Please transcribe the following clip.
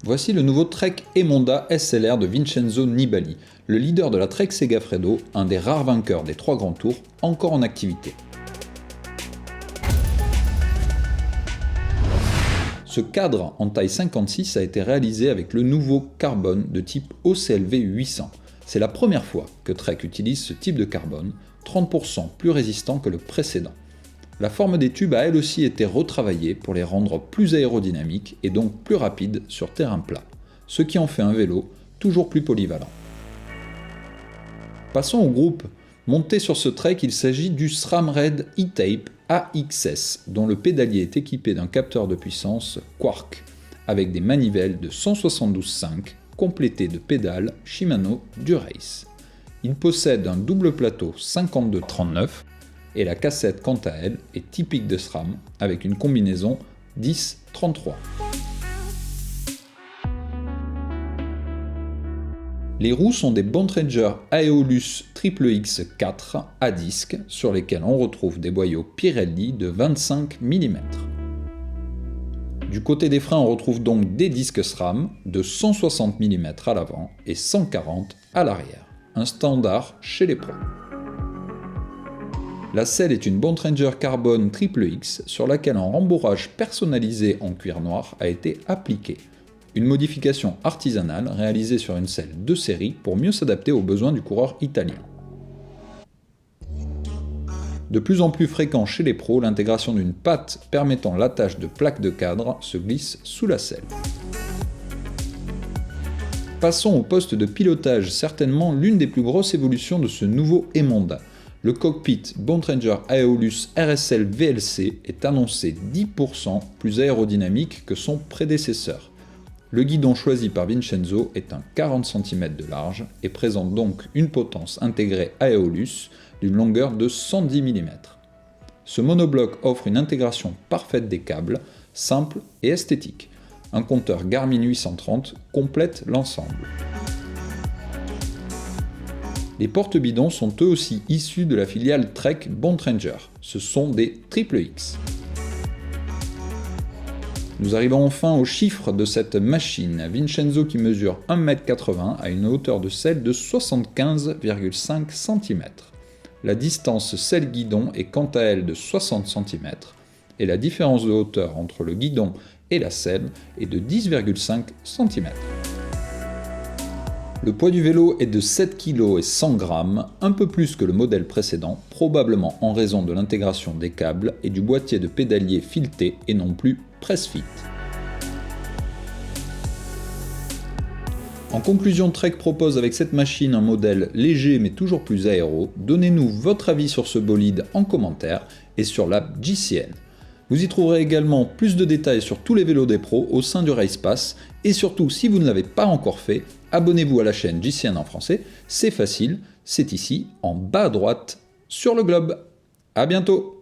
Voici le nouveau Trek Emonda SLR de Vincenzo Nibali, le leader de la Trek Segafredo, un des rares vainqueurs des 3 grands tours encore en activité. Ce cadre en taille 56 a été réalisé avec le nouveau carbone de type OCLV 800. C'est la première fois que Trek utilise ce type de carbone, 30% plus résistant que le précédent. La forme des tubes a elle aussi été retravaillée pour les rendre plus aérodynamiques et donc plus rapides sur terrain plat, ce qui en fait un vélo toujours plus polyvalent. Passons au groupe. Monté sur ce Trek, il s'agit du SRAM Red E-Tape AXS, dont le pédalier est équipé d'un capteur de puissance Quarq, avec des manivelles de 172.5 complétées de pédales Shimano Dura-Ace. Il possède un double plateau 52-39 et la cassette quant à elle est typique de SRAM avec une combinaison 10-33. Les roues sont des Bontrager Aeolus XX4 à disque sur lesquels on retrouve des boyaux Pirelli de 25 mm. Du côté des freins, on retrouve donc des disques SRAM de 160 mm à l'avant et 140 à l'arrière, un standard chez les pros. La selle est une Bontrager Carbone XX sur laquelle un rembourrage personnalisé en cuir noir a été appliqué. Une modification artisanale réalisée sur une selle de série pour mieux s'adapter aux besoins du coureur italien. De plus en plus fréquent chez les pros, l'intégration d'une patte permettant l'attache de plaques de cadre se glisse sous la selle. Passons au poste de pilotage, certainement l'une des plus grosses évolutions de ce nouveau Emonda. Le cockpit Bontrager Aeolus RSL VLC est annoncé 10% plus aérodynamique que son prédécesseur. Le guidon choisi par Vincenzo est un 40 cm de large et présente donc une potence intégrée Aeolus d'une longueur de 110 mm. Ce monobloc offre une intégration parfaite des câbles, simple et esthétique. Un compteur Garmin 830 complète l'ensemble. Les porte-bidons sont eux aussi issus de la filiale Trek Bontrager. Ce sont des XXX. Nous arrivons enfin aux chiffres de cette machine. Vincenzo, qui mesure 1,80 m, a une hauteur de selle de 75,5 cm. La distance selle-guidon est quant à elle de 60 cm, et la différence de hauteur entre le guidon et la selle est de 10,5 cm. Le poids du vélo est de 7 kg et 100 g, un peu plus que le modèle précédent, probablement en raison de l'intégration des câbles et du boîtier de pédalier fileté et non plus press-fit. En conclusion, Trek propose avec cette machine un modèle léger mais toujours plus aéro. Donnez-nous votre avis sur ce bolide en commentaire et sur l'app JCN. Vous y trouverez également plus de détails sur tous les vélos des pros au sein du Race Pass, et surtout, si vous ne l'avez pas encore fait, abonnez-vous à la chaîne JCN en français, c'est facile, c'est ici, en bas à droite, sur le globe. À bientôt!